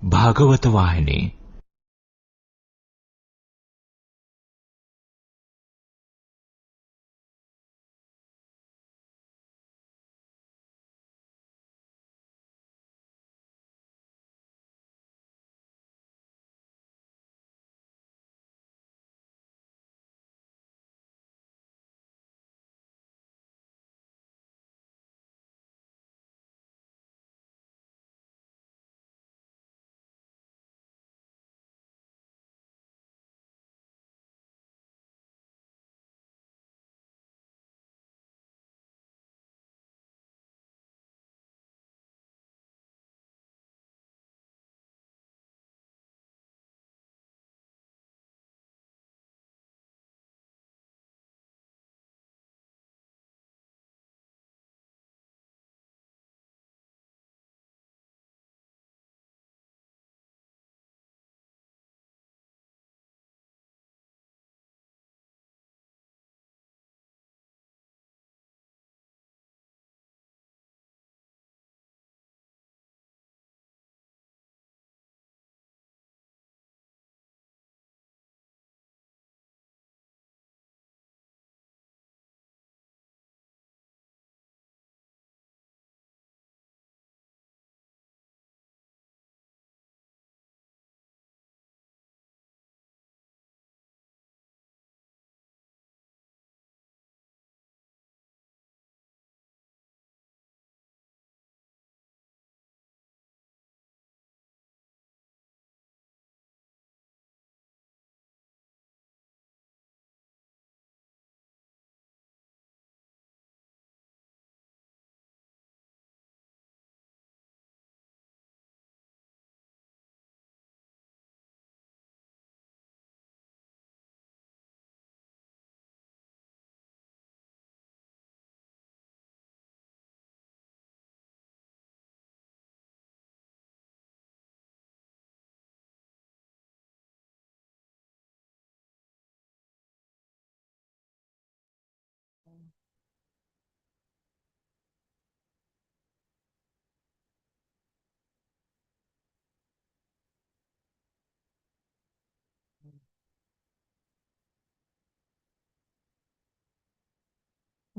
Bhagavata Vahini.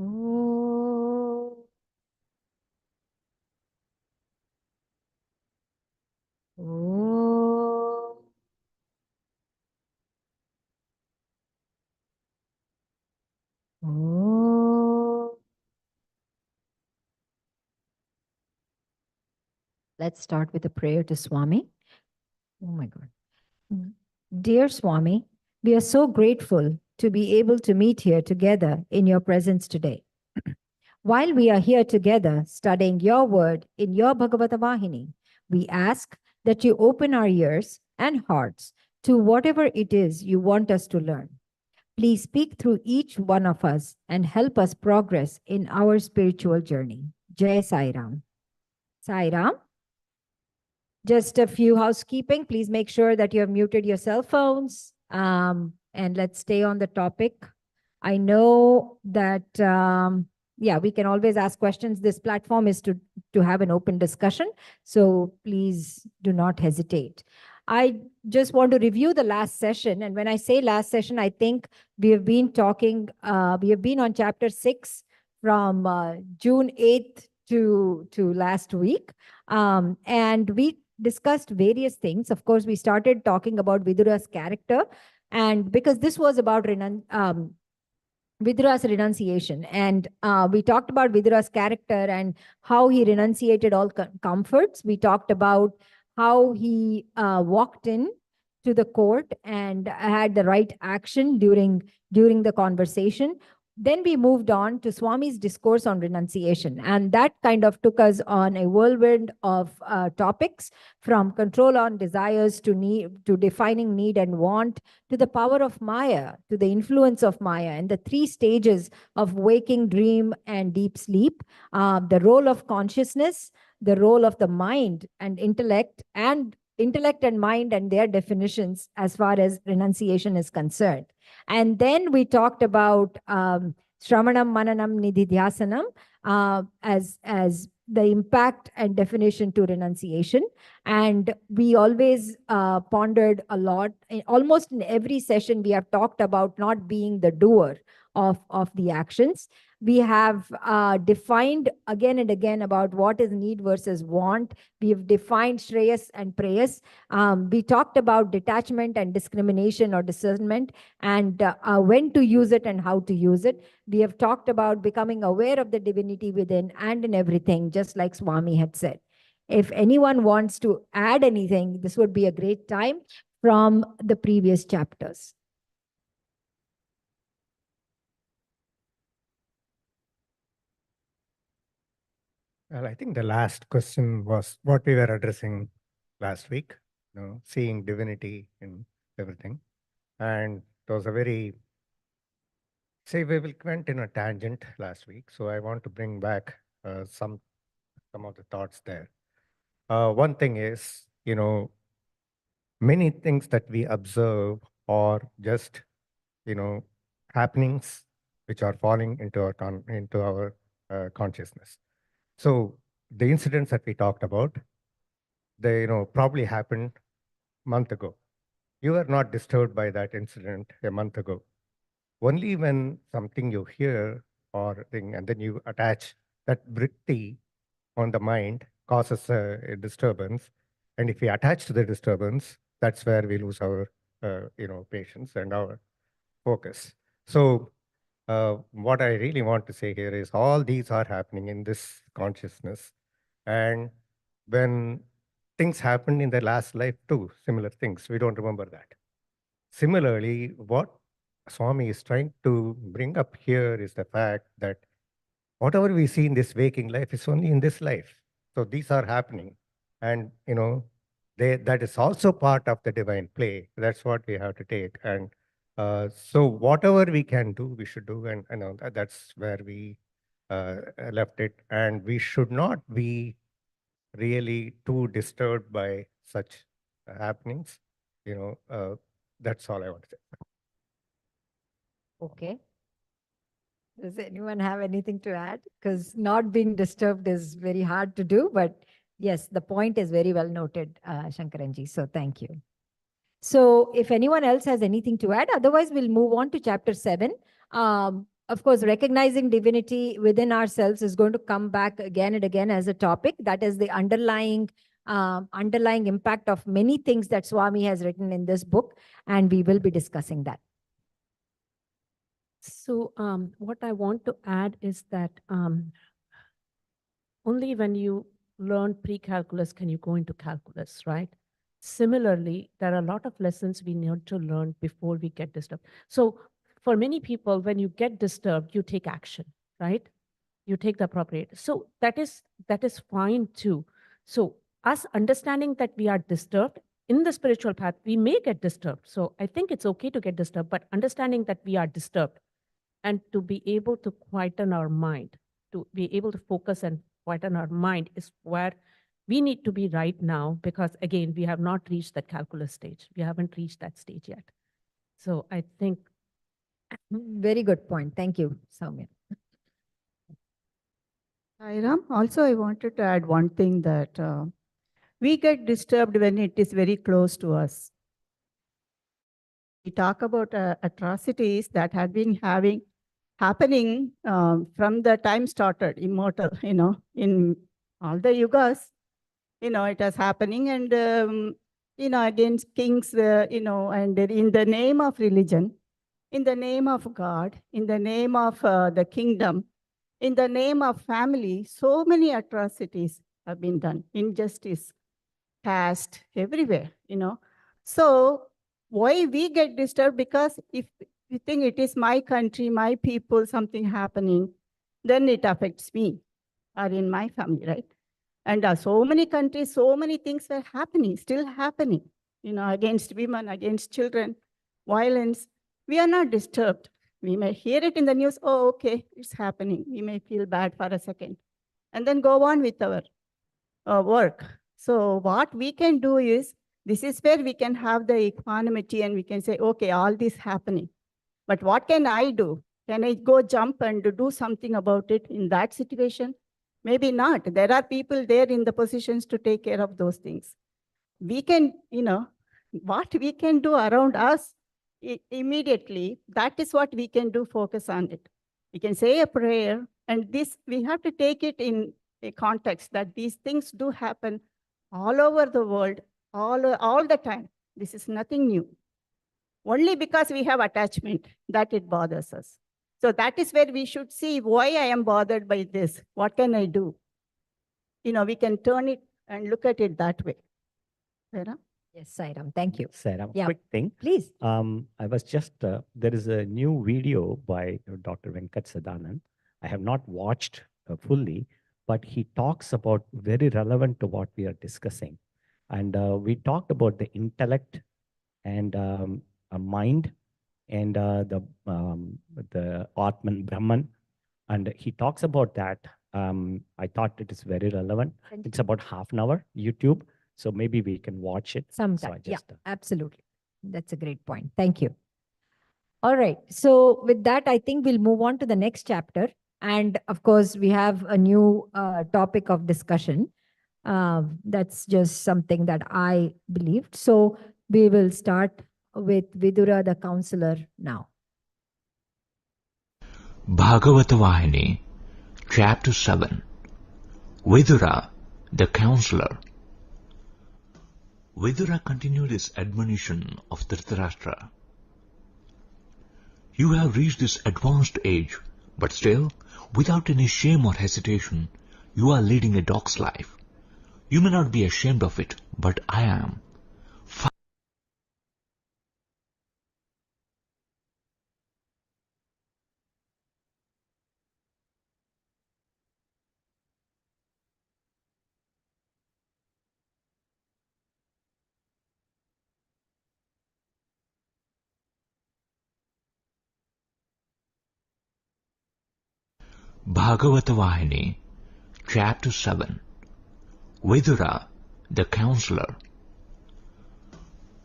Oh, oh, oh. Let's start with a prayer to Swami. Oh my God. Dear Swami, we are so grateful to be able to meet here together in your presence today. While we are here together studying your word in your Bhagavata Vahini, we ask that you open our ears and hearts to whatever it is you want us to learn. Please speak through each one of us and help us progress in our spiritual journey. Jai Sai Ram. Sai Ram. Just a few housekeeping. Please make sure that you have muted your cell phones. And let's stay on the topic. I know that, yeah, we can always ask questions. This platform is to have an open discussion. So please do not hesitate. I just want to review the last session. And when I say last session, I think we have been talking, we have been on chapter 6 from June 8th to last week. And we discussed various things. Of course, we started talking about Vidura's character. And because this was about Vidura's renunciation. And we talked about Vidura's character and how he renunciated all comforts. We talked about how he walked in to the court and had the right action during the conversation. Then we moved on to Swami's discourse on renunciation. And that kind of took us on a whirlwind of topics, from control on desires to need, to defining need and want, to the power of Maya, to the influence of Maya, and the three stages of waking, dream, and deep sleep, the role of consciousness, the role of the mind and intellect and mind and their definitions as far as renunciation is concerned. And then we talked about Shramanam, Mananam, Nididhyasanam as the impact and definition to renunciation. And we always pondered a lot. Almost in every session, we have talked about not being the doer of the actions. We have defined again and again about what is need versus want. We have defined Shreyas and Preyas. We talked about detachment and discrimination or discernment, and when to use it and how to use it. We have talked about becoming aware of the divinity within and in everything, just like Swami had said. If anyone wants to add anything, this would be a great time from the previous chapters. Well, I think the last question was what we were addressing last week, seeing divinity in everything. And it was a very, we went in a tangent last week. So I want to bring back some of the thoughts there. One thing is, many things that we observe are just, happenings which are falling into our consciousness. So the incidents that we talked about, they probably happened a month ago. You were not disturbed by that incident a month ago. Only when something you hear or thing, and then you attach that vritti on the mind causes a disturbance. And if we attach to the disturbance, that's where we lose our patience and our focus. So what I really want to say here is all these are happening in this consciousness. And when things happened in the last life too, similar things, we don't remember that. Similarly, what Swami is trying to bring up here is the fact that whatever we see in this waking life is only in this life. So these are happening. And, that is also part of the divine play. That's what we have to take. And so whatever we can do, we should do. And that's where we left it. And we should not be really too disturbed by such happenings. That's all I want to say. Okay. Does anyone have anything to add? Because not being disturbed is very hard to do, but yes, the point is very well noted, Shankaranji. So thank you. So if anyone else has anything to add, otherwise we'll move on to chapter 7. Of course, recognizing divinity within ourselves is going to come back again and again as a topic. That is the underlying impact of many things that Swami has written in this book, and we will be discussing that. So what I want to add is that only when you learn pre-calculus can you go into calculus, right? Similarly, there are a lot of lessons we need to learn before we get disturbed. So for many people, when you get disturbed, you take action, right? You take the appropriate. So that is fine too. So us understanding that we are disturbed in the spiritual path, we may get disturbed. So I think it's okay to get disturbed, but understanding that we are disturbed and to be able to quieten our mind, to be able to focus and quieten our mind is where we need to be right now, because again, we have not reached that calculus stage. We haven't reached that stage yet. So I think. Very good point. Thank you, Soumya. Sairam, also I wanted to add one thing that we get disturbed when it is very close to us. We talk about atrocities that had been happening from the time started, immortal, in all the yugas, it is happening, and, against kings, and in the name of religion, in the name of God, in the name of the kingdom, in the name of family, so many atrocities have been done. Injustice, caste, everywhere, So why we get disturbed? Because if we think it is my country, my people, something happening, then it affects me or in my family, right? And so many countries, so many things were happening, still happening, against women, against children, violence. We are not disturbed. We may hear it in the news, oh, okay, it's happening. We may feel bad for a second and then go on with our work. So what we can do is, this is where we can have the equanimity and we can say, okay, all this happening. But what can I do? Can I go jump and do something about it in that situation? Maybe not. There are people there in the positions to take care of those things. We can, what we can do around us immediately, that is what we can do, focus on it. We can say a prayer, and this, we have to take it in a context that these things do happen all over the world, all the time. This is nothing new. Only because we have attachment that it bothers us. So that is where we should see why I am bothered by this. What can I do? We can turn it and look at it that way. Vera? Yes, Sairam. Thank you. Sairam, Yeah. quick thing. Please. I was just, there is a new video by Dr. Venkat Sadanand. I have not watched fully, but he talks about very relevant to what we are discussing. And we talked about the intellect and a mind and the Atman, Brahman. And he talks about that. I thought it is very relevant. Thank It's about half an hour, YouTube. So maybe we can watch it. Sometime. So I Yeah, just, absolutely. That's a great point. Thank you. All right. So with that, I think we'll move on to the next chapter. And of course, we have a new topic of discussion. That's just something that I believed. So we will start with Vidura, the counselor, now. Bhagavatha Vahini, Chapter 7. Vidura, the counselor. Vidura continued his admonition of Dhritarashtra. You have reached this advanced age, but still, without any shame or hesitation, you are leading a dog's life. You may not be ashamed of it, but I am. Bhagavatha Vahini, Chapter 7. Vidura, the counselor.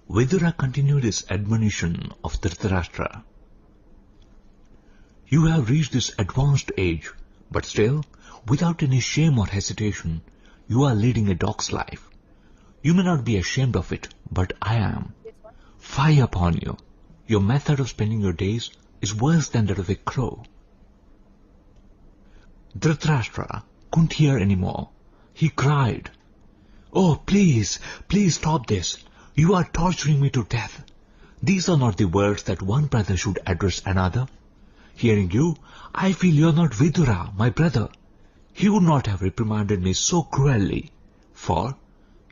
Vidura continued his admonition of Dhritarashtra. You have reached this advanced age, but still, without any shame or hesitation, you are leading a dog's life. You may not be ashamed of it, but I am. Fie upon you! Your method of spending your days is worse than that of a crow. Dhritarashtra couldn't hear any more. He cried, Oh, please, please stop this. You are torturing me to death. These are not the words that one brother should address another. Hearing you, I feel you are not Vidura, my brother. He would not have reprimanded me so cruelly. For,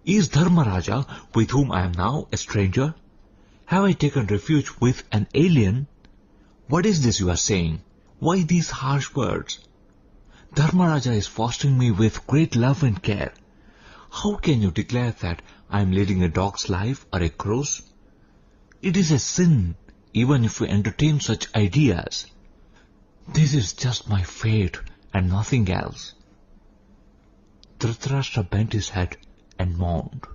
is Dharmaraja, with whom I am now, a stranger? Have I taken refuge with an alien? What is this you are saying? Why these harsh words? Dharmaraja is fostering me with great love and care. How can you declare that I am leading a dog's life or a crow's? It is a sin, even if we entertain such ideas. This is just my fate and nothing else. Dhritarashtra bent his head and mourned.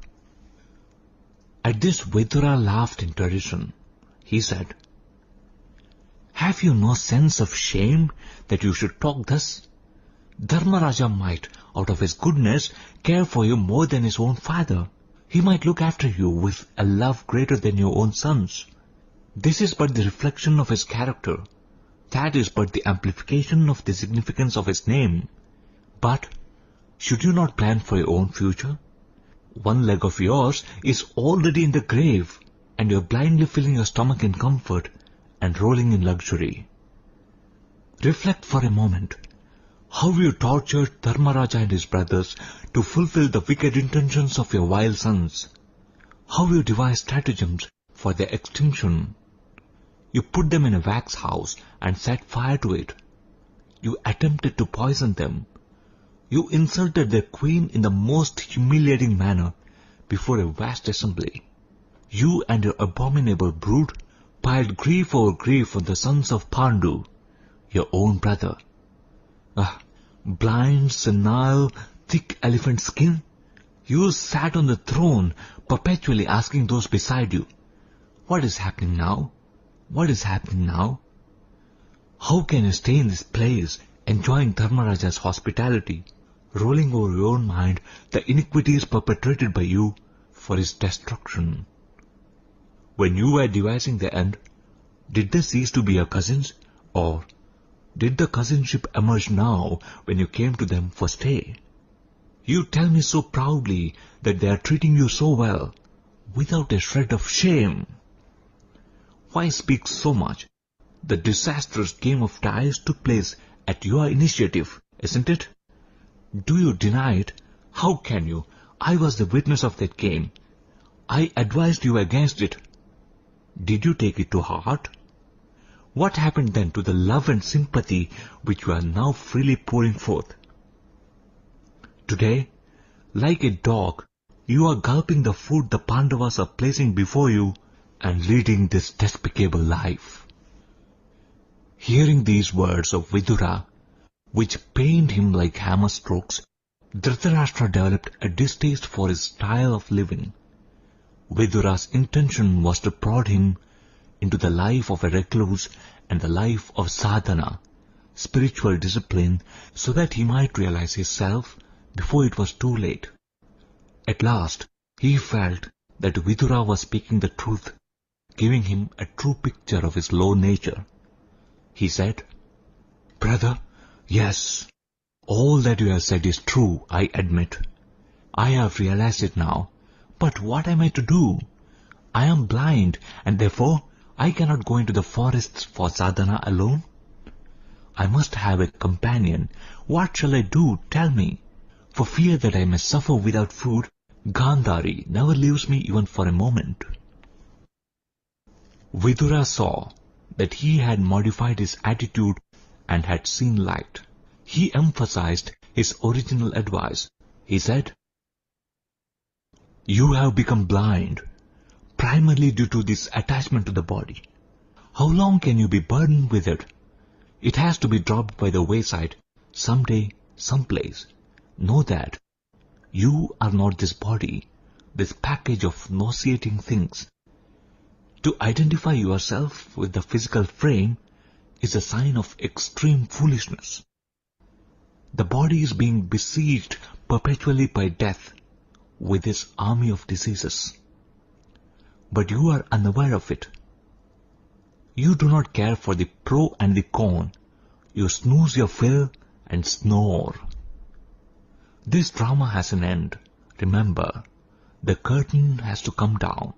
At this, Vidura laughed in derision. He said, Have you no sense of shame that you should talk thus? Dharmaraja might, out of his goodness, care for you more than his own father. He might look after you with a love greater than your own sons. This is but the reflection of his character. That is but the amplification of the significance of his name. But should you not plan for your own future? One leg of yours is already in the grave, and you are blindly filling your stomach in comfort and rolling in luxury. Reflect for a moment. How you tortured Dharmaraja and his brothers to fulfill the wicked intentions of your vile sons. How you devised stratagems for their extinction. You put them in a wax house and set fire to it. You attempted to poison them. You insulted their queen in the most humiliating manner before a vast assembly. You and your abominable brood piled grief over grief on the sons of Pandu, your own brother. Blind, senile, thick elephant skin, you sat on the throne perpetually asking those beside you, What is happening now? What is happening now? How can you stay in this place enjoying Dharmaraja's hospitality? rolling over your own mind the iniquities perpetrated by you for his destruction. When you were devising the end, did they cease to be your cousins, or did the cousinship emerge now when you came to them for stay? You tell me so proudly that they are treating you so well, without a shred of shame. Why speak so much? The disastrous game of ties took place at your initiative, isn't it? Do you deny it? How can you? I was the witness of that game. I advised you against it. Did you take it to heart? What happened then to the love and sympathy which you are now freely pouring forth? Today, like a dog, you are gulping the food the Pandavas are placing before you and leading this despicable life. Hearing these words of Vidura, which pained him like hammer strokes, Dhritarashtra developed a distaste for his style of living. Vidura's intention was to prod him into the life of a recluse and the life of sadhana, spiritual discipline, so that he might realize his self before it was too late. At last, he felt that Vidura was speaking the truth, giving him a true picture of his low nature. He said, "Brother, yes, all that you have said is true, I admit. I have realized it now, but what am I to do? I am blind, and therefore I cannot go into the forests for sadhana alone. I must have a companion. What shall I do? Tell me. For fear that I may suffer without food, Gandhari never leaves me even for a moment." Vidura saw that he had modified his attitude and had seen light. He emphasized his original advice. He said, "You have become blind, primarily due to this attachment to the body. How long can you be burdened with it? It has to be dropped by the wayside, someday, someplace. Know that you are not this body, this package of nauseating things. To identify yourself with the physical frame is a sign of extreme foolishness. The body is being besieged perpetually by death with its army of diseases. But you are unaware of it. You do not care for the pro and the con. You snooze your fill and snore. This drama has an end. Remember, the curtain has to come down.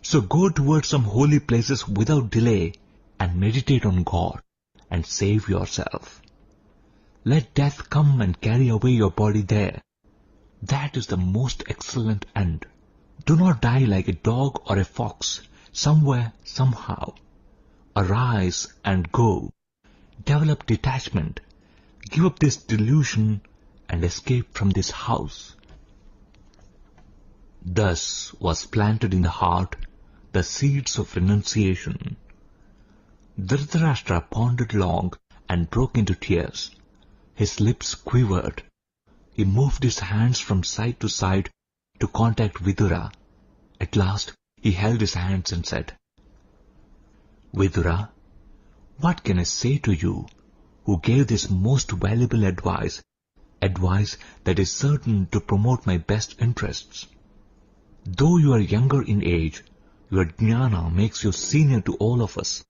So go towards some holy places without delay and meditate on God and save yourself. Let death come and carry away your body there. That is the most excellent end. Do not die like a dog or a fox, somewhere, somehow. Arise and go. Develop detachment. Give up this delusion and escape from this house." Thus was planted in the heart the seeds of renunciation. Dhritarashtra pondered long and broke into tears. His lips quivered. He moved his hands from side to side to contact Vidura. At last he held his hands and said, "Vidura, what can I say to you, who gave this most valuable advice that is certain to promote my best interests? Though you are younger in age, your jnana makes you senior to all of us.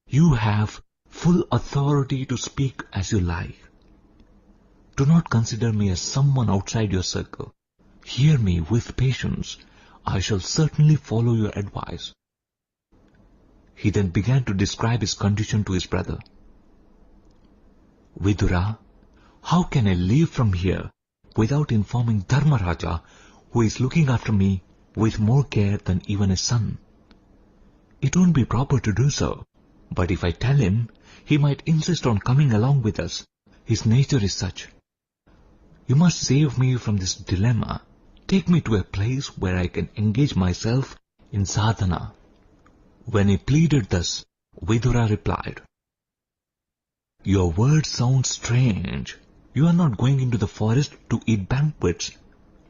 You have full authority to speak as you like. Do not consider me as someone outside your circle. Hear me with patience. I shall certainly follow your advice." He then began to describe his condition to his brother. "Vidura, how can I leave from here without informing Dharmaraja, who is looking after me with more care than even a son? It won't be proper to do so, but if I tell him, he might insist on coming along with us. His nature is such. You must save me from this dilemma. Take me to a place where I can engage myself in sadhana." When he pleaded thus, Vidura replied, "Your words sound strange. You are not going into the forest to eat banquets,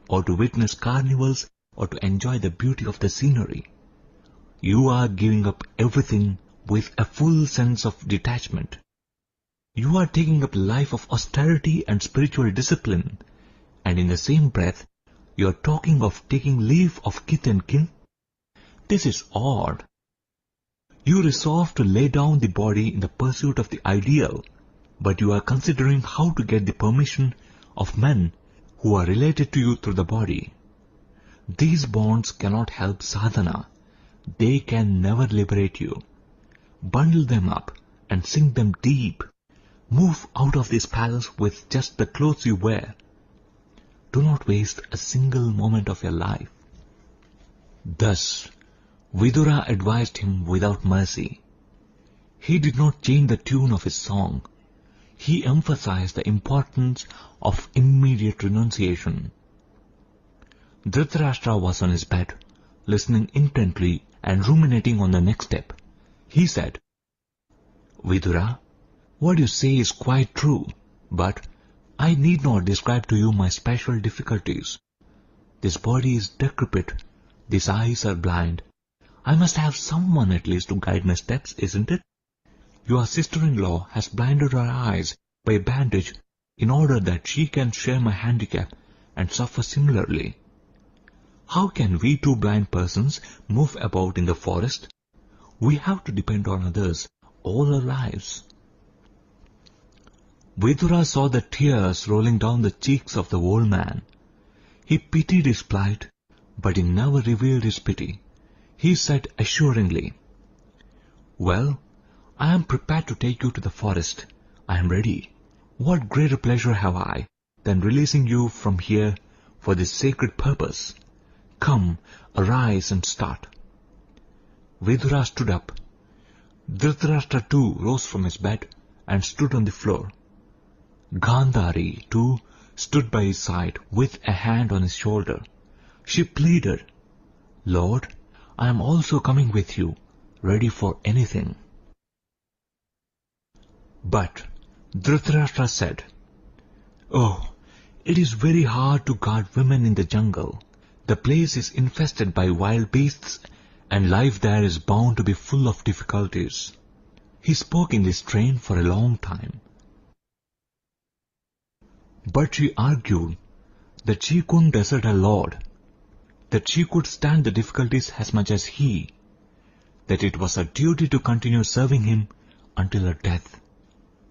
or to witness carnivals, or to enjoy the beauty of the scenery. You are giving up everything with a full sense of detachment. You are taking up a life of austerity and spiritual discipline, and in the same breath, you are talking of taking leave of kith and kin? This is odd. You resolve to lay down the body in the pursuit of the ideal, but you are considering how to get the permission of men who are related to you through the body. These bonds cannot help sadhana. They can never liberate you. Bundle them up and sink them deep. Move out of this palace with just the clothes you wear. Do not waste a single moment of your life. Thus, Vidura advised him without mercy. He did not change the tune of his song. He emphasized the importance of immediate renunciation. Dhritarashtra was on his bed, listening intently and ruminating on the next step. He said, Vidura, what you say is quite true, but I need not describe to you my special difficulties. This body is decrepit, these eyes are blind. I must have someone at least to guide my steps, isn't it? Your sister-in-law has blinded her eyes by a bandage in order that she can share my handicap and suffer similarly. How can we two blind persons move about in the forest? We have to depend on others all our lives. Vidura saw the tears rolling down the cheeks of the old man. He pitied his plight, but he never revealed his pity. He said assuringly, Well, I am prepared to take you to the forest. I am ready. What greater pleasure have I than releasing you from here for this sacred purpose? Come, arise and start. Vidura stood up. Dhritarashtra too rose from his bed and stood on the floor. Gandhari too stood by his side with a hand on his shoulder. She pleaded, Lord, I am also coming with you, ready for anything. But Dhritarashtra said, Oh, it is very hard to guard women in the jungle. The place is infested by wild beasts, and life there is bound to be full of difficulties. He spoke in this strain for a long time. But she argued that she couldn't desert her lord, that she could stand the difficulties as much as he, that it was her duty to continue serving him until her death,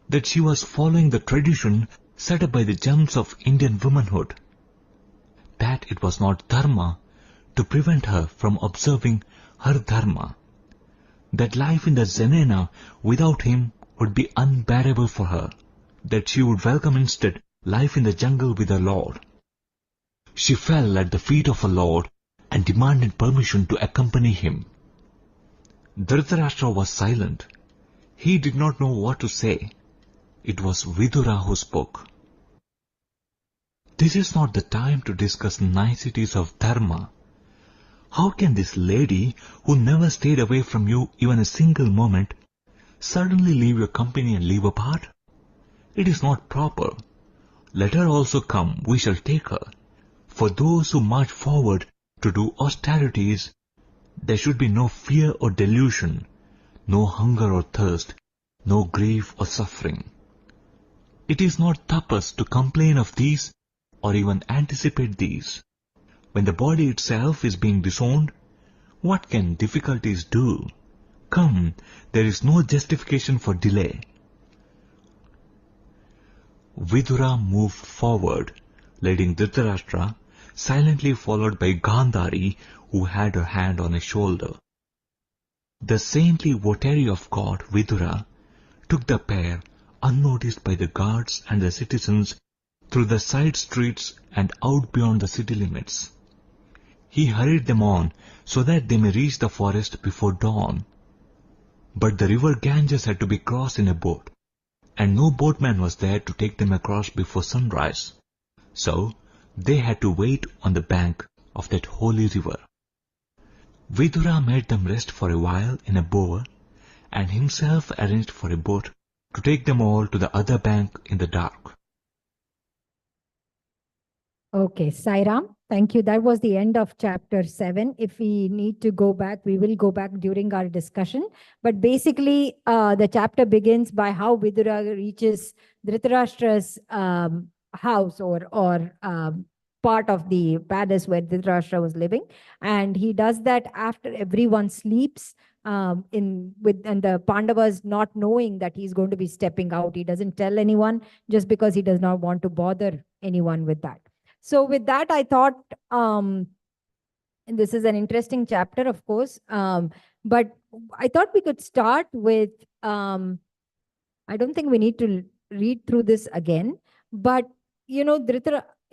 that she was following the tradition set up by the gems of Indian womanhood, that it was not dharma to prevent her from observing her dharma, that life in the zenana without him would be unbearable for her, that she would welcome instead life in the jungle with her lord. She fell at the feet of her lord and demanded permission to accompany him. Dhritarashtra was silent. He did not know what to say. It was Vidura who spoke. This is not the time to discuss niceties of dharma. How can this lady, who never stayed away from you even a single moment, suddenly leave your company and leave apart? It is not proper. Let her also come, we shall take her. For those who march forward to do austerities, there should be no fear or delusion, no hunger or thirst, no grief or suffering. It is not tapas to complain of these or even anticipate these. When the body itself is being disowned, what can difficulties do? Come, there is no justification for delay. Vidura moved forward, leading Dhritarashtra, silently followed by Gandhari, who had her hand on his shoulder. The saintly votary of God, Vidura, took the pair, unnoticed by the guards and the citizens, through the side streets and out beyond the city limits. He hurried them on so that they may reach the forest before dawn. But the river Ganges had to be crossed in a boat, and no boatman was there to take them across before sunrise. So they had to wait on the bank of that holy river. Vidura made them rest for a while in a bower, and himself arranged for a boat to take them all to the other bank in the dark. Okay, Sairam, thank you. That was the end of chapter 7. If we need to go back, we will go back during our discussion. But basically, the chapter begins by how Vidura reaches Dhritarashtra's house or part of the palace where Dhritarashtra was living. And he does that after everyone sleeps. And the Pandavas not knowing that he's going to be stepping out. He doesn't tell anyone just because he does not want to bother anyone with that. So with that, I thought, and this is an interesting chapter, of course, but I thought we could start with, I don't think we need to read through this again, but, in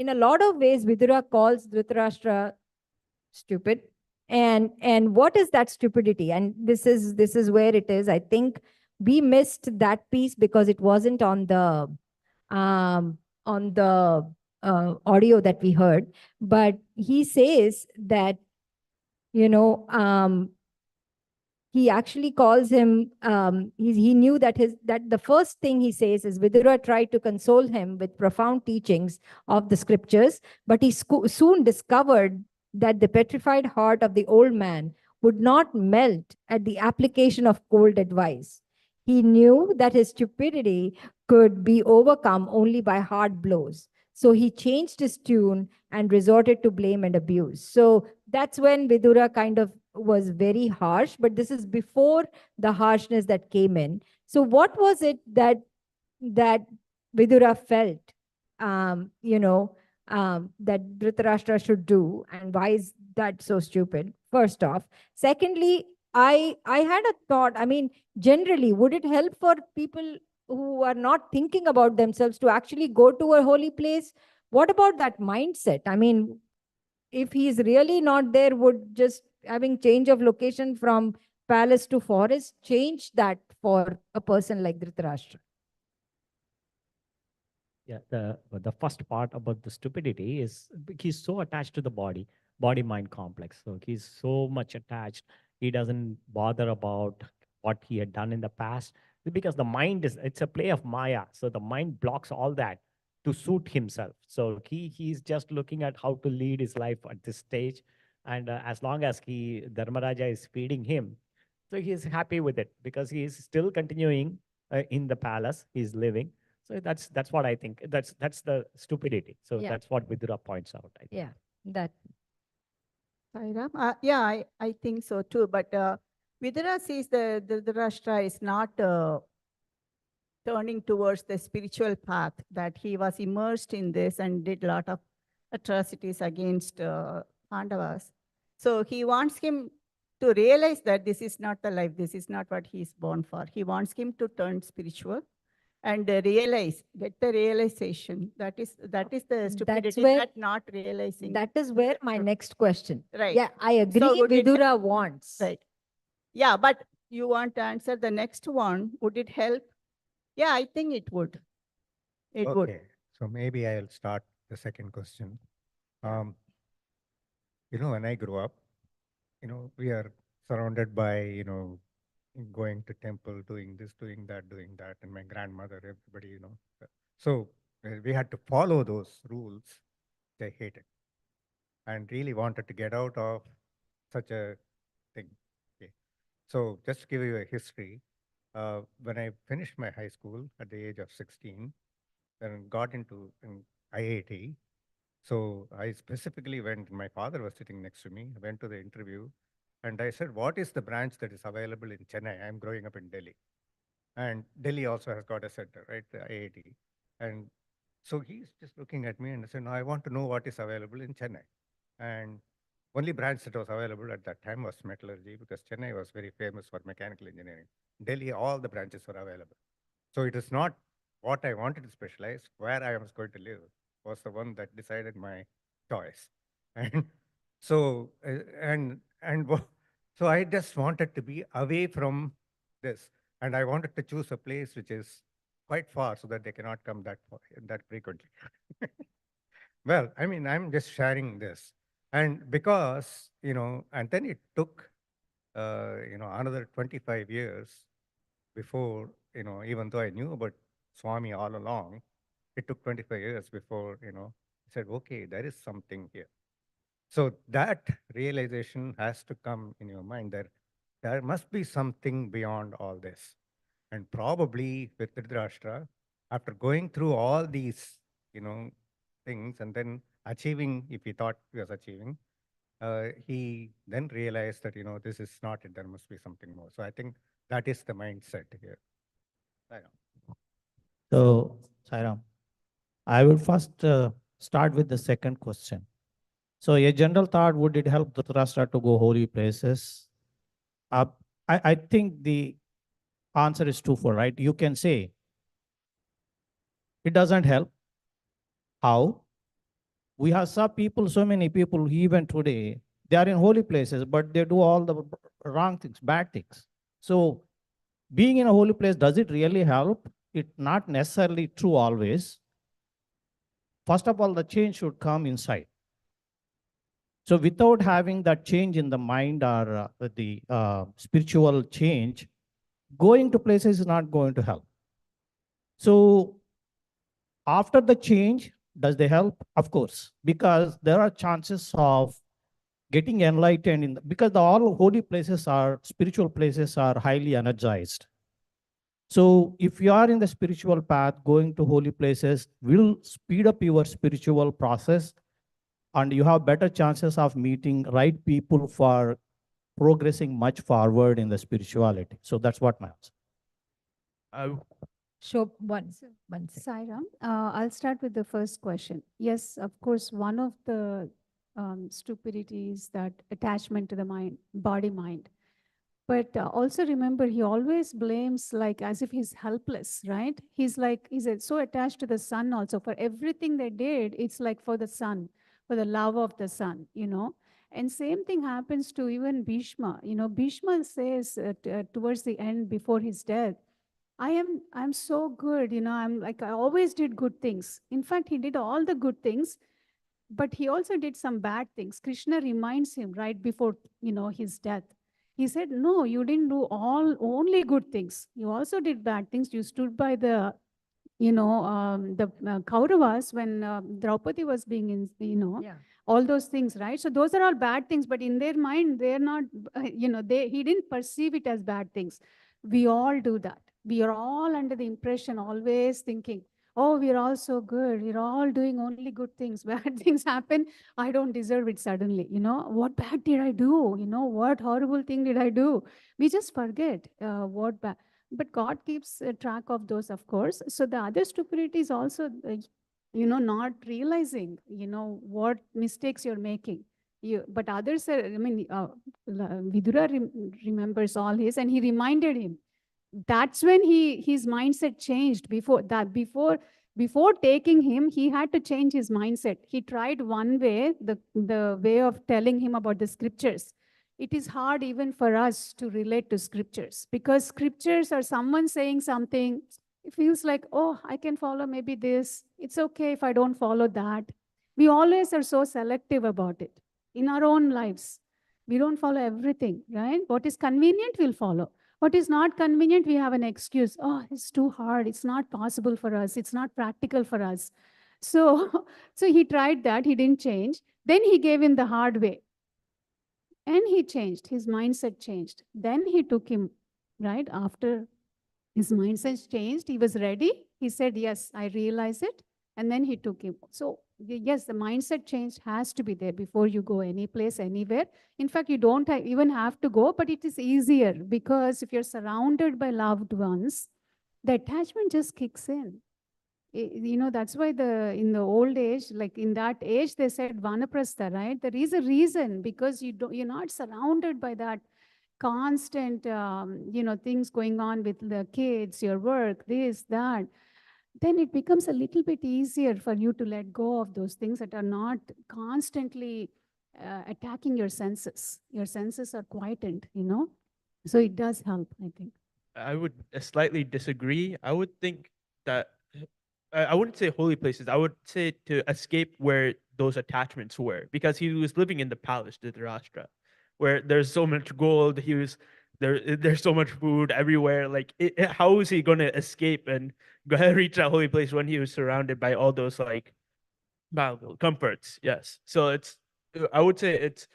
a lot of ways, Vidura calls Dhritarashtra stupid. And what is that stupidity? And this is where it is. I think we missed that piece because it wasn't on the audio that we heard. But he says that, you know, he actually calls him, he knew that the first thing he says is Vidura tried to console him with profound teachings of the scriptures, but he soon discovered that the petrified heart of the old man would not melt at the application of cold advice. He knew that his stupidity could be overcome only by hard blows. So he changed his tune and resorted to blame and abuse. So that's when Vidura kind of was very harsh, but this is before the harshness that came in. So what was it that Vidura felt, that Dhritarashtra should do, and why is that so stupid? First off, secondly, I had a thought. I mean, generally, would it help for people who are not thinking about themselves to actually go to a holy place? What about that mindset? I mean, if he's really not there, would just having change of location from palace to forest change that for a person like Dhritarashtra? Yeah, the first part about the stupidity is he's so attached to the body mind complex. So he's so much attached. He doesn't bother about what he had done in the past because the mind it's a play of Maya. So the mind blocks all that to suit himself. So he's just looking at how to lead his life at this stage, and as long as Dharmaraja is feeding him, so he's happy with it because he is still continuing in the palace. He's living, so that's what I think. That's the stupidity. So Yeah. that's what Vidura points out. I think. Yeah, that. Sairam? Yeah, I think so too. But Vidura sees the Rashtra is not turning towards the spiritual path, that he was immersed in this and did a lot of atrocities against Pandavas. So he wants him to realize that this is not the life, this is not what he is born for. He wants him to turn spiritual and get the realization. That is the stupidity, where- that not realizing. That is where my next question. Right. Yeah, I agree. would it Vidura wants. Right. Yeah, but you want to answer the next one. Would it help? Yeah, I think it would. It would. Okay, so maybe I'll start the second question. When I grew up, we are surrounded by, going to temple, doing this, doing that, and my grandmother, everybody, So we had to follow those rules they hated and really wanted to get out of such a thing. Okay. So just to give you a history, when I finished my high school at the age of 16, then got into IIT. So I specifically went, my father was sitting next to me, I went to the interview, and I said, what is the branch that is available in Chennai? I'm growing up in Delhi. And Delhi also has got a center, right? The IIT. And so he's just looking at me and said, no, I want to know what is available in Chennai. And only branch that was available at that time was metallurgy, because Chennai was very famous for mechanical engineering. Delhi, all the branches were available. So it is not what I wanted to specialize, where I was going to live was the one that decided my choice. And so, so I just wanted to be away from this. And I wanted to choose a place which is quite far so that they cannot come that frequently. Well, I mean, I'm just sharing this. And because, and then it took, another 25 years before, even though I knew about Swami all along, it took 25 years before, He said, okay, there is something here. So that realization has to come in your mind that there must be something beyond all this. And probably with Dhritarashtra, after going through all these, things and then achieving, if he thought he was achieving, he then realized that, this is not it, there must be something more. So I think that is the mindset here. So, Sairam, I will first start with the second question. So, a general thought, would it help Dhritarashtra to go holy places? I think the answer is twofold, right? You can say it doesn't help. How? We have some people, so many people, even today, they are in holy places, but they do all the wrong things, bad things. So, being in a holy place, does it really help? It's not necessarily true always. First of all, the change should come inside. So without having that change in the mind or the spiritual change, going to places is not going to help. So after the change, does they help? Of course, because there are chances of getting enlightened because all holy places are spiritual places are highly energized. So if you are in the spiritual path, going to holy places will speed up your spiritual process, and you have better chances of meeting right people for progressing much forward in the spirituality. So that's what my answer. Show one second. Sairam, I'll start with the first question. Yes, of course, one of the stupidities that attachment to the mind, body mind. But also remember, he always blames like as if he's helpless, right? He's like, he's so attached to the son also. For everything they did, it's like for the son, for the love of the son, And same thing happens to even Bhishma. Bhishma says towards the end before his death, I'm so good, I'm like, I always did good things. In fact, he did all the good things, but he also did some bad things. Krishna reminds him right before, his death. He said, no, you didn't do only good things. You also did bad things. You stood by the Kauravas when Draupadi was being Yeah. all those things, right? So those are all bad things, but in their mind, they're not, he didn't perceive it as bad things. We all do that. We are all under the impression, always thinking, oh, we're all so good. We're all doing only good things. Bad things happen. I don't deserve it suddenly. What bad did I do? What horrible thing did I do? We just forget what bad. But God keeps track of those, of course. So the other stupidity is also, not realizing, what mistakes you're making. But others are, Vidura remembers all his, and he reminded him. That's when his mindset changed. Before taking him, he had to change his mindset. He tried one way, the way of telling him about the scriptures. It is hard even for us to relate to scriptures, because scriptures are someone saying something. It feels like, oh, I can follow maybe this. It's okay if I don't follow that. We always are so selective about it in our own lives. We don't follow everything, right? What is convenient, we'll follow. What is not convenient, we have an excuse. Oh, it's too hard. It's not possible for us. It's not practical for us. So, so he tried that. He didn't change. Then he gave him the hard way. And he changed. His mindset changed. Then he took him, right? After his mindset changed, he was ready. He said, yes, I realize it. And then he took him. So yes, the mindset change has to be there before you go any place, anywhere. In fact, you don't even have to go, but it is easier because if you're surrounded by loved ones, the attachment just kicks in. That's why in the old age, like in that age, they said vanaprastha, right? There is a reason, because you're not surrounded by that constant, things going on with the kids, your work, this, that. Then it becomes a little bit easier for you to let go of those things that are not constantly attacking your senses. Your senses are quietened, So it does help, I think. I would slightly disagree. I would think that I wouldn't say holy places. I would say to escape where those attachments were, because he was living in the palace, Dhritarashtra, where there's so much gold. He was there. There's so much food everywhere. Like, how is he going to escape and go ahead and reach that holy place when he was surrounded by all those like Valuable comforts, yes. So it's I would say it's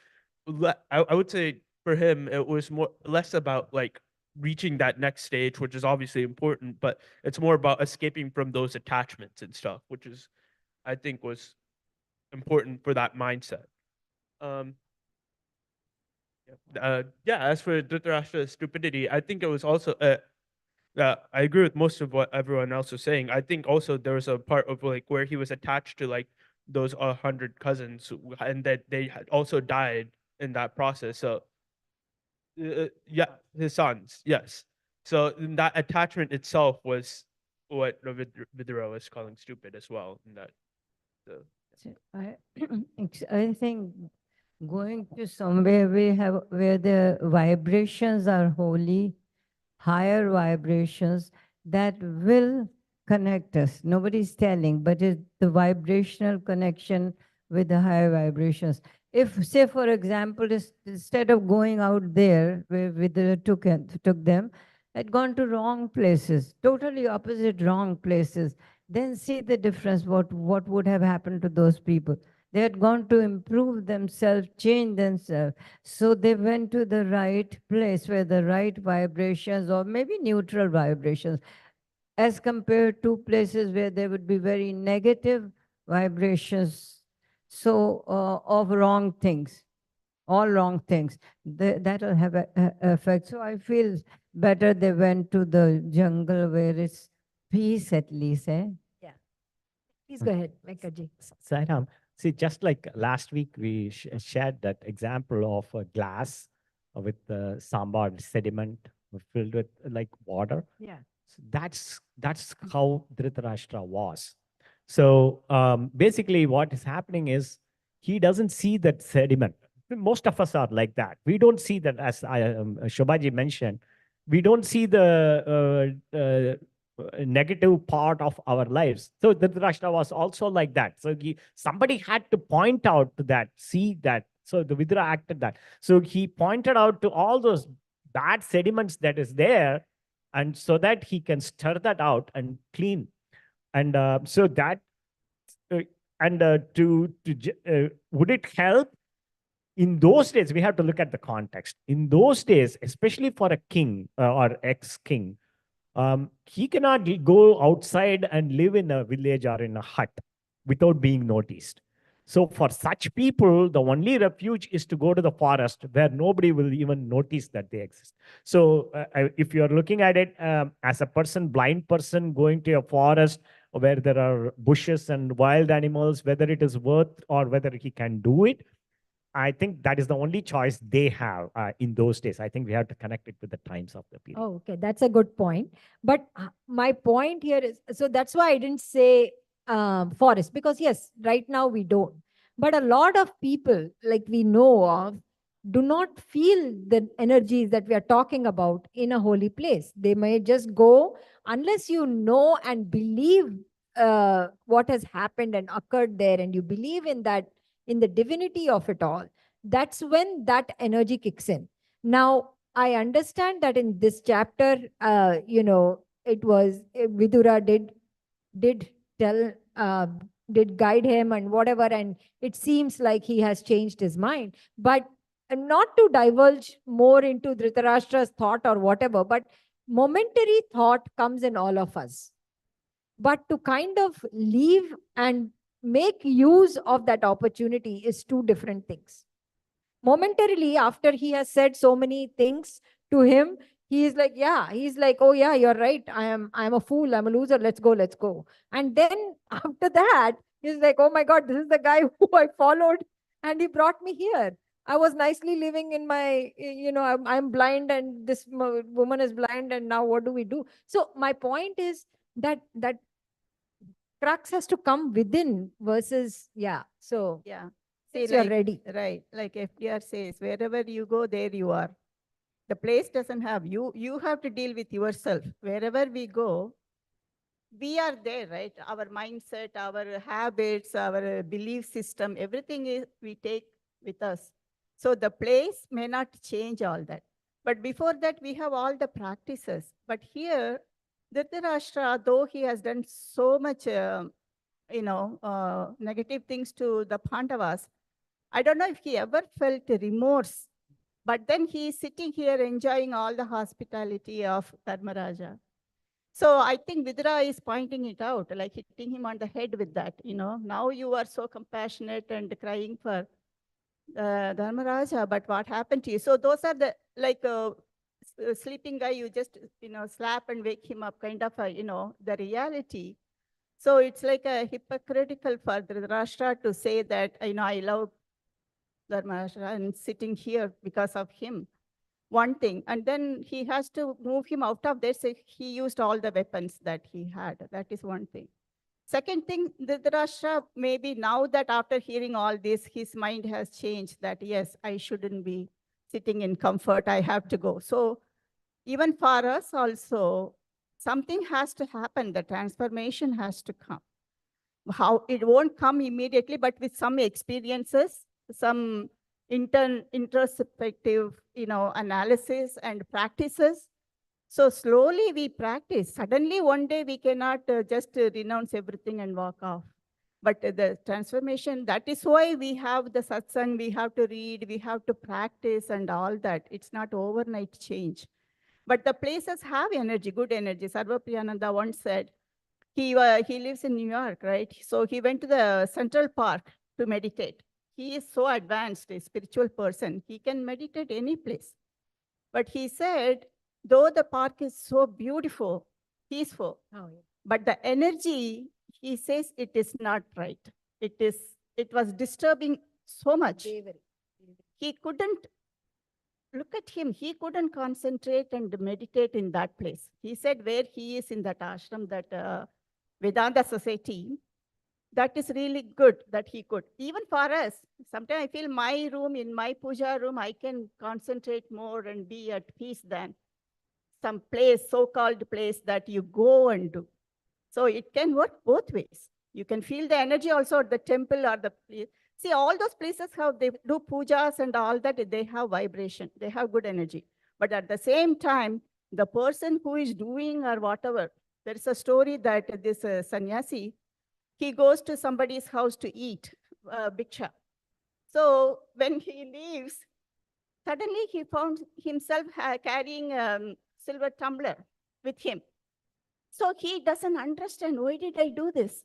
I would say for him it was more less about like reaching that next stage, which is obviously important, but it's more about escaping from those attachments and stuff, which is I think was important for that mindset. Um, yeah. As for Dhritarashtra's stupidity, I think it was also. I agree with most of what everyone else was saying. I think also there was a part of like where he was attached to like those 100 cousins, and that they had also died in that process. So, yeah, his sons, yes. So that attachment itself was what Vidura was calling stupid as well. In that, so. So I think going to somewhere where the vibrations are holy, higher vibrations that will connect us. Nobody's telling, but it's the vibrational connection with the higher vibrations. If, say, for example, instead of going out there where took them, had gone to wrong places, totally opposite wrong places, then see the difference, what would have happened to those people. They had gone to improve themselves, change themselves. So they went to the right place where the right vibrations or maybe neutral vibrations, as compared to places where there would be very negative vibrations. So of wrong things, all wrong things, that will have a effect. So I feel better they went to the jungle where it's peace at least. Yeah. Please go ahead, Venkaji. Sairam, see, just like last week, we shared that example of a glass with the sambar sediment filled with like water. Yeah. So that's how Dhritarashtra was. So basically, what is happening is he doesn't see that sediment. Most of us are like that. We don't see that, as Shobhaji mentioned. We don't see the negative part of our lives. So Dhritarashtra was also like that. So somebody had to point out to that, see that. So the Vidura acted that. So he pointed out to all those bad sediments that is there, and so that he can stir that out and clean. And so that, and would it help? In those days, we have to look at the context. In those days, especially for a king or ex-king, he cannot go outside and live in a village or in a hut without being noticed. So for such people, the only refuge is to go to the forest where nobody will even notice that they exist. So if you're looking at it as a blind person going to a forest where there are bushes and wild animals, whether it is worth or whether he can do it, I think that is the only choice they have in those days. I think we have to connect it with the times of the period. Oh, okay. That's a good point. But my point here is, so that's why I didn't say forest, because yes, right now we don't. But a lot of people, like we know of, do not feel the energies that we are talking about in a holy place. They may just go, unless you know and believe what has happened and occurred there, and you believe in that, in the divinity of it all, that's when that energy kicks in. Now, I understand that in this chapter, it was Vidura did tell, did guide him and whatever, and it seems like he has changed his mind. But not to divulge more into Dhritarashtra's thought or whatever, but momentary thought comes in all of us. But to kind of leave and make use of that opportunity is two different things. Momentarily, after he has said so many things to him, he's like, oh yeah, you're right, I'm a fool, I'm a loser, let's go. And then after that, he's like, oh my god, this is the guy who I followed and he brought me here. I was nicely living in my, I'm blind and this woman is blind, and now what do we do? So my point is that crux has to come within versus, so Yeah. since you're like, ready. Right. Like FDR says, wherever you go, there you are. The place doesn't have you. You have to deal with yourself. Wherever we go, we are there, right? Our mindset, our habits, our belief system, everything is we take with us. So the place may not change all that. But before that, we have all the practices. But here, Dhritarashtra, though he has done so much negative things to the Pandavas. I don't know if he ever felt remorse, but then he is sitting here enjoying all the hospitality of Dharmaraja. So I think Vidura is pointing it out, like hitting him on the head with that. Now you are so compassionate and crying for Dharmaraja, but what happened to you? So those are the like sleeping guy. You just slap and wake him up, kind of the reality. So it's like a hypocritical for Dhritarashtra to say that I love Dharmaraja and sitting here because of him. One thing, and then he has to move him out of there. So he used all the weapons that he had. That is one thing. Second thing, Dhritarashtra, maybe now that after hearing all this, his mind has changed that, yes, I shouldn't be sitting in comfort. I have to go. So even for us also, something has to happen. The transformation has to come. How it won't come immediately, but with some experiences, some introspective, analysis and practices. So slowly we practice. Suddenly one day we cannot just renounce everything and walk off. But the transformation, that is why we have the satsang, we have to read, we have to practice and all that. It's not overnight change. But the places have energy, good energy. Sarva Priyananda once said, he lives in New York, right? So he went to the Central Park to meditate. He is so advanced, a spiritual person. He can meditate any place. But he said, though the park is so beautiful, peaceful, but the energy, he says it is not right. It was disturbing so much. He couldn't look at him. He couldn't concentrate and meditate in that place. He said where he is in that ashram, that Vedanta society, that is really good that he could. Even for us, sometimes I feel my room, in my puja room, I can concentrate more and be at peace than some place, so-called place that you go and do. So it can work both ways. You can feel the energy also at the temple or the place. See, all those places, how they do pujas and all that, they have vibration, they have good energy. But at the same time, the person who is doing or whatever, there is a story that this sannyasi, he goes to somebody's house to eat bhiksha. So when he leaves, suddenly he found himself carrying a silver tumbler with him. So he doesn't understand, why did I do this?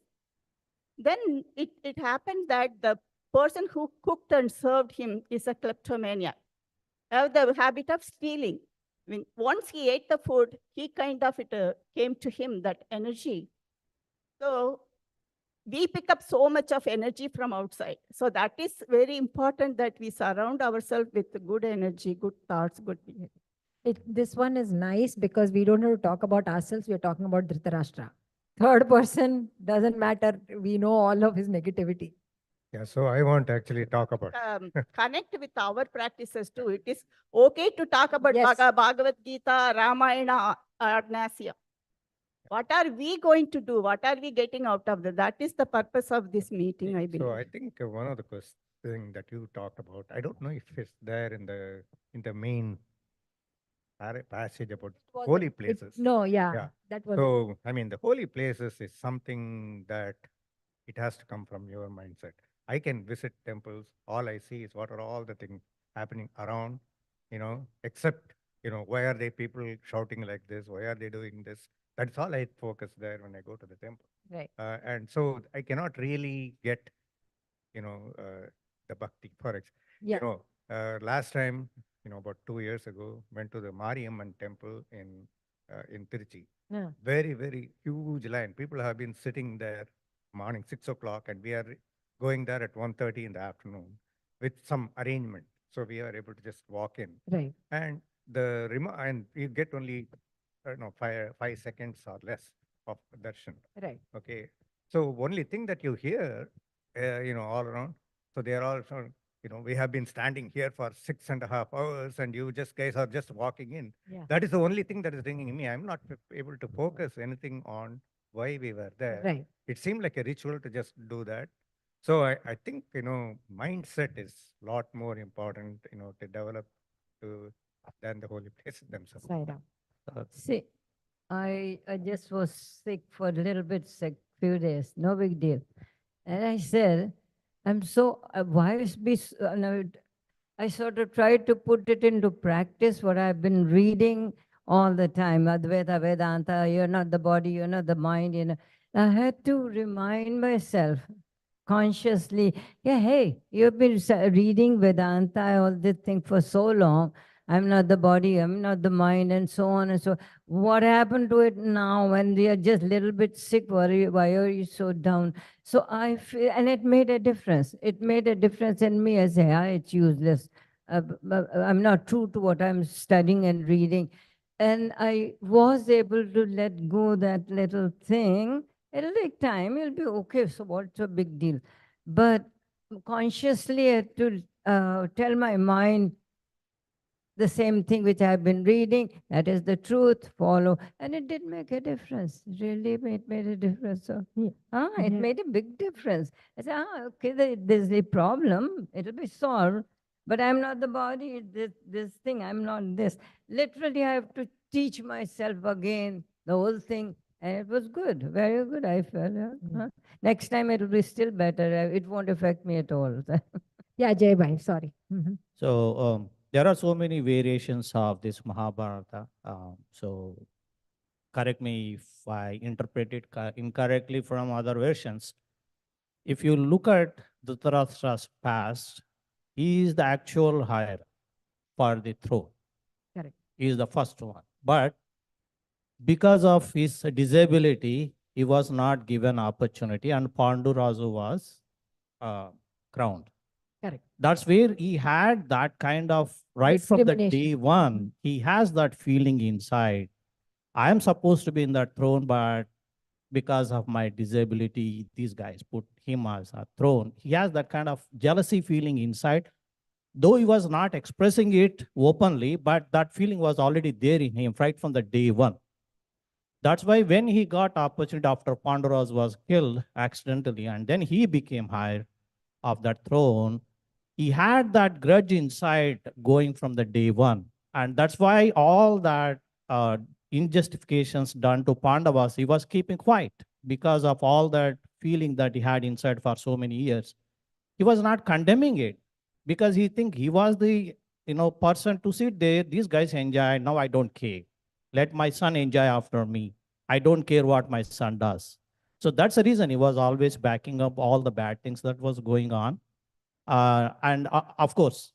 Then it happened that the person who cooked and served him is a kleptomaniac, have the habit of stealing. Once he ate the food, he kind of, it came to him, that energy. So we pick up so much of energy from outside. So that is very important that we surround ourselves with good energy, good thoughts, good behavior. This one is nice because we don't have to talk about ourselves. We are talking about Dhritarashtra. Third person doesn't matter. We know all of his negativity. Yeah, so I want to actually talk about Connect with our practices too. It is okay to talk about Yes. Bhagavad Gita, Ramayana, Arnasya. What are we going to do? What are we getting out of that? That is the purpose of this meeting, I believe. So I think one of the thing that you talked about, I don't know if it's there in the main passage about holy places. Yeah. That was So, I mean, the holy places is something that it has to come from your mindset. I can visit temples. All I see is what are all the things happening around, except, why are they people shouting like this? Why are they doing this? That's all I focus there when I go to the temple. right. And so I cannot really get, the bhakti. For example, Yeah. last time, about 2 years ago, went to the Mariamman temple in Tirchi. Yeah. Very, very huge line. People have been sitting there morning 6 o'clock, and we are going there at 1:30 in the afternoon with some arrangement. So we are able to just walk in. Right. And and you get only 5 seconds or less of darshan. Right. Okay. So only thing that you hear, all around. So they are all, we have been standing here for 6.5 hours, and you guys are just walking in. Yeah. That is the only thing that is ringing me. I'm not able to focus anything on why we were there. Right. It seemed like a ritual to just do that. So I think, mindset is a lot more important, to develop than the holy places themselves. Side up. See, I just was sick for a little bit sick few days, no big deal. And I said, I'm so, why is be, no, I sort of tried to put it into practice, what I've been reading all the time, Advaita Vedanta, you're not the body, you're not the mind, you know. I had to remind myself consciously, yeah, hey, you've been reading Vedanta, all this thing for so long. I'm not the body, I'm not the mind, and so on and so. What happened to it now when we are just a little bit sick? Why are you so down? So I feel, and it made a difference. It made a difference in me. I say, it's useless. I'm not true to what I'm studying and reading. And I was able to let go that little thing. It'll take time. It'll be okay. So what's a big deal? But consciously I had to tell my mind the same thing which I've been reading, that is the truth, follow. And it did make a difference. Really, it made a difference. So, it made a big difference. I said, okay, there's a problem. It'll be solved. But I'm not the body, this thing, I'm not this. Literally, I have to teach myself again the whole thing. And it was good, very good, I felt. Next time, it'll be still better. It won't affect me at all. Yeah, Jay Bhai, sorry. So there are so many variations of this Mahabharata. So correct me if I interpret it incorrectly from other versions. If you look at Dhritarashtra's past, he is the actual heir for the throne. Correct. He is the first one. But because of his disability, he was not given opportunity, and Panduraju was crowned. Correct. That's where he had that kind of, right from the day one, he has that feeling inside. I am supposed to be in that throne, but because of my disability, these guys put him as a throne. He has that kind of jealousy feeling inside, though he was not expressing it openly, but that feeling was already there in him right from the day one. That's why when he got opportunity after Panduraj was killed accidentally, and then he became heir of that throne, he had that grudge inside going from the day one. And that's why all that injustifications done to Pandavas, he was keeping quiet because of all that feeling that he had inside for so many years. He was not condemning it because he think he was the person to sit there. These guys enjoy, now I don't care. Let my son enjoy after me. I don't care what my son does. So that's the reason he was always backing up all the bad things that was going on. And of course,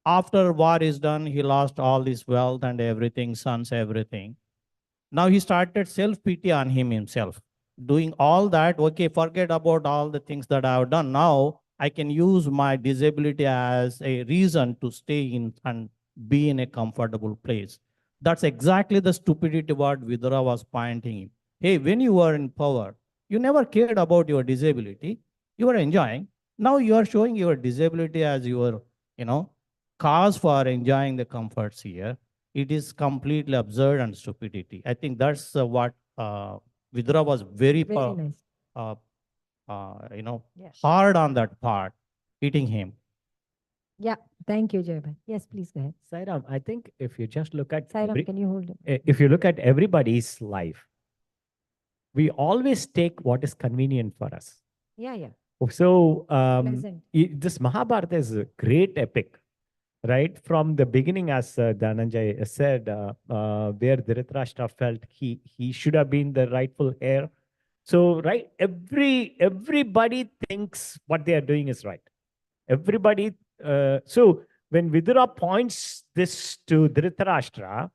after war is done, he lost all his wealth and everything, sons, everything. Now he started self-pity on himself, doing all that. Okay, forget about all the things that I have done. Now I can use my disability as a reason to stay in and be in a comfortable place. That's exactly the stupidity what Vidura was pointing in. Hey, when you were in power, you never cared about your disability. You were enjoying. Now you are showing your disability as your, cause for enjoying the comforts here. It is completely absurd and stupidity. I think that's what Vidura was very nice. Yes. hard on that part, hitting him. Yeah, thank you, Jay Bhai. Yes, please go ahead. Sairam, I think if you just look at Sairam, can you hold it? if you look at everybody's life, we always take what is convenient for us. Yeah. So Pleasant. this Mahabharata is a great epic, right? From the beginning, as Dhananjay said, where Dhritarashtra felt he should have been the rightful heir. So, right, everybody thinks what they are doing is right. Everybody. So when Vidura points this to Dhritarashtra,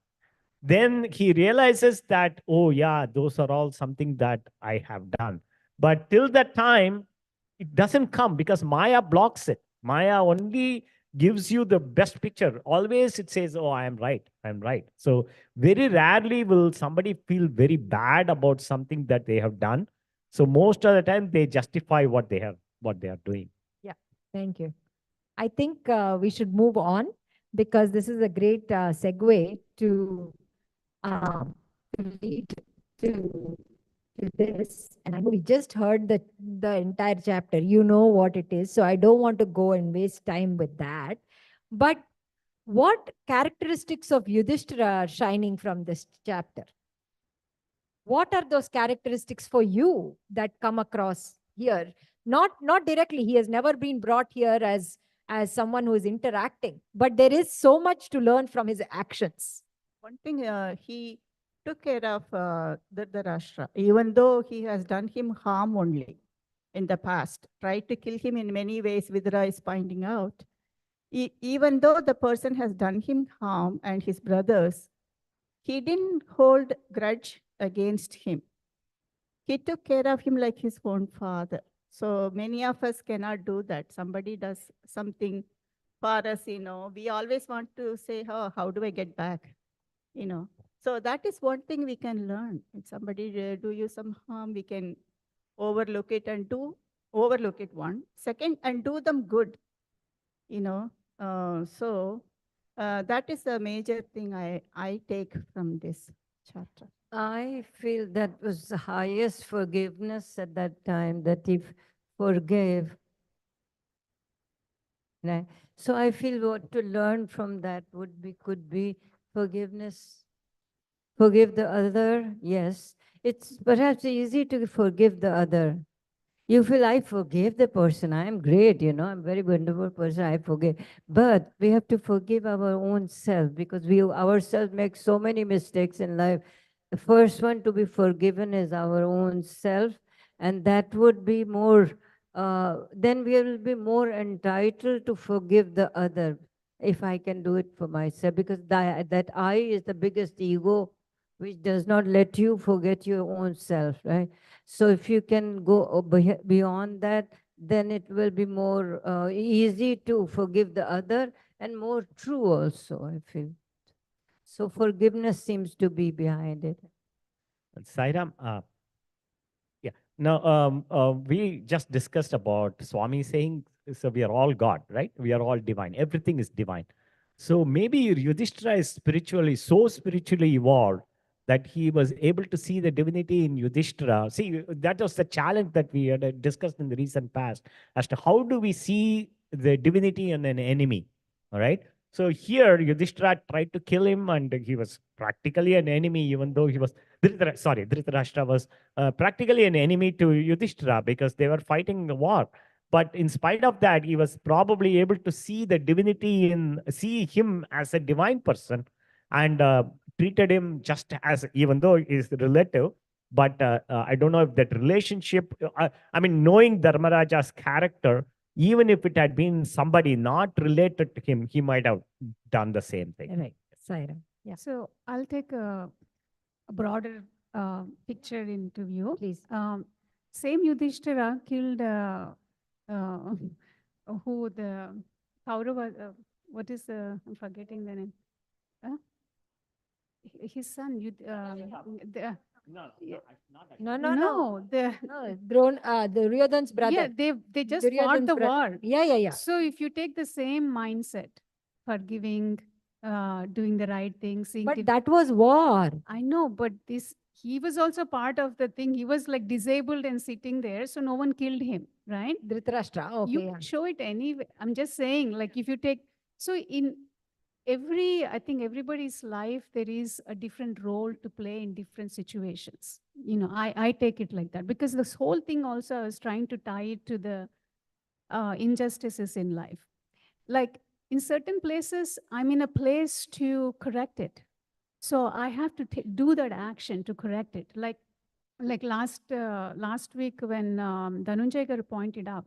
then he realizes that, oh yeah, those are all something that I have done. But till that time, it doesn't come because Maya blocks it. Maya only gives you the best picture. Always it says, oh, I am right. I'm right. So very rarely will somebody feel very bad about something that they have done. So most of the time they justify what they are doing. Yeah, thank you. I think we should move on because this is a great segue to lead to this. And I know we just heard the entire chapter. You know what it is. So I don't want to go and waste time with that. But what characteristics of Yudhishthira are shining from this chapter? What are those characteristics for you that come across here? Not directly. He has never been brought here as someone who is interacting, but there is so much to learn from his actions. One thing, he took care of Dhritarashtra, even though he has done him harm only in the past, tried to kill him in many ways, Vidura is pointing out. Even though the person has done him harm and his brothers, he didn't hold grudge against him. He took care of him like his own father. So many of us cannot do that. Somebody does something for us, we always want to say, oh, how do I get back? So that is one thing we can learn. If somebody do you some harm, we can overlook it and overlook it one. Second, and do them good, So that is a major thing I take from this chapter. I feel that was the highest forgiveness at that time, that he forgave. Right? So I feel what to learn from that could be forgiveness. Forgive the other, yes. It's perhaps easy to forgive the other. You feel, I forgive the person. I am great, I'm a very wonderful person. I forgive. But we have to forgive our own self, because we ourselves make so many mistakes in life. The first one to be forgiven is our own self. And that would be more, then we will be more entitled to forgive the other, if I can do it for myself. Because that I is the biggest ego, which does not let you forget your own self, right? So if you can go beyond that, then it will be more easy to forgive the other, and more true also, I feel. So forgiveness seems to be behind it. Sairam, yeah. Now, we just discussed about Swami saying, so we are all God, right? We are all divine. Everything is divine. So maybe Yudhishthira is so spiritually evolved, that he was able to see the divinity in Yudhishthira. See, that was the challenge that we had discussed in the recent past, as to how do we see the divinity in an enemy, all right? So here, Yudhishthira tried to kill him, and he was practically an enemy, even though he was, Dhritarashtra was practically an enemy to Yudhishthira, because they were fighting the war. But in spite of that, he was probably able to see the divinity see him as a divine person, and treated him just as, even though he's relative. But I don't know if that relationship, I mean, knowing Dharmaraja's character, even if it had been somebody not related to him, he might have done the same thing. Right, Saira. Yeah. So I'll take a broader picture into view. Please. Same Yudhishthira killed who the Kaurava, what is I'm forgetting the name. His son, No. the Duryodhan's brother. yeah, they just fought Duryodhan's the brother. war. Yeah. So if you take the same mindset, forgiving, doing the right thing, seeing But that was war. I know, but he was also part of the thing. He was like disabled and sitting there, so no one killed him, right? Dhritarashtra. Okay. You Yeah. show it anyway. I'm just saying, like if you take, so in I think everybody's life, there is a different role to play in different situations. I take it like that, because this whole thing also I was trying to tie it to the injustices in life. Like in certain places, I'm in a place to correct it. So I have to do that action to correct it. Like last week when Dhananjay Garu pointed out,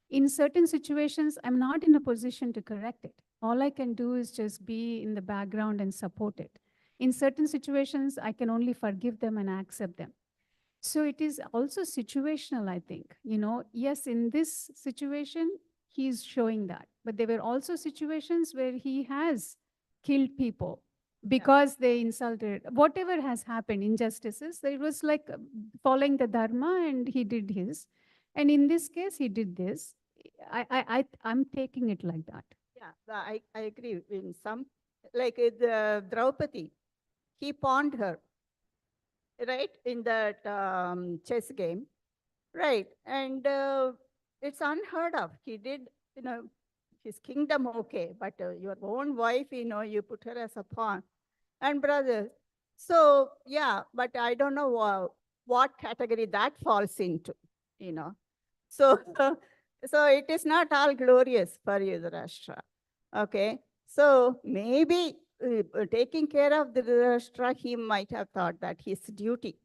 in certain situations, I'm not in a position to correct it. All I can do is just be in the background and support it. In certain situations, I can only forgive them and accept them. So it is also situational, I think. Yes, in this situation, he's showing that. But there were also situations where he has killed people because they insulted, whatever has happened, injustices. It was like following the dharma, and he did his. And in this case, he did this. I'm taking it like that. Yeah, I agree. In some, like the Draupadi, he pawned her, right, in that chess game, right? And it's unheard of. He did, his kingdom, okay, but your own wife, you put her as a pawn. And brothers, So yeah, but I don't know what category that falls into, you know. So, so it is not all glorious for Yudhishthira. Okay, so maybe taking care of the Yudhishthira, he might have thought that his duty,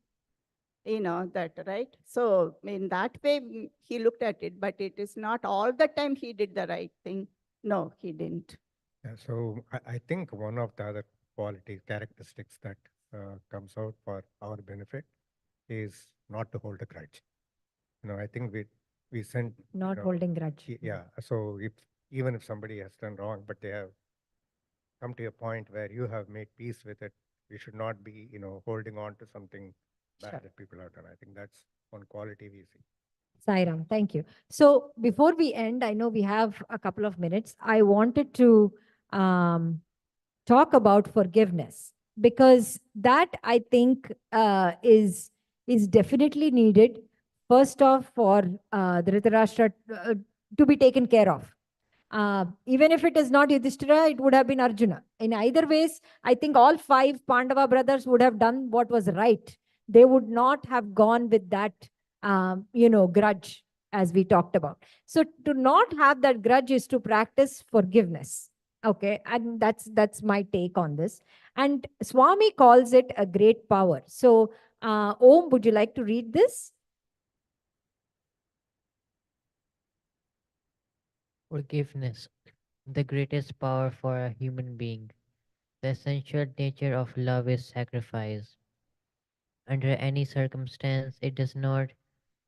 that, right? So in that way, he looked at it, but it is not all the time he did the right thing. No, he didn't. Yeah, so I think one of the other quality characteristics that comes out for our benefit is not to hold a grudge. I think we sent Not holding grudge. yeah. So if even if somebody has done wrong, but they have come to a point where you have made peace with it, you should not be holding on to something bad Sure. that people have done. I think that's one quality we see. Sairam, thank you. So before we end, I know we have a couple of minutes. I wanted to talk about forgiveness, because that I think is definitely needed. First off, for Dhritarashtra to be taken care of. Even if it is not Yudhishthira, it would have been Arjuna. In either ways, I think all five Pandava brothers would have done what was right. They would not have gone with that, grudge, as we talked about. So to not have that grudge is to practice forgiveness. Okay, and that's my take on this. And Swami calls it a great power. So, Om, would you like to read this? Forgiveness, the greatest power for a human being. The essential nature of love is sacrifice. Under any circumstance, it does not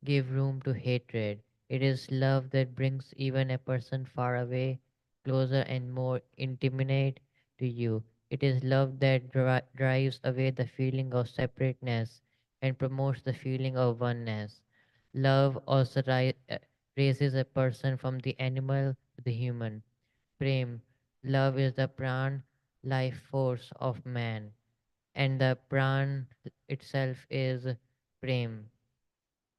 give room to hatred. It is love that brings even a person far away closer and more intimate to you. It is love that drives away the feeling of separateness and promotes the feeling of oneness. Love also raises a person from the animal to the human. Prem, love is the pran, life force of man, and the pran itself is prem.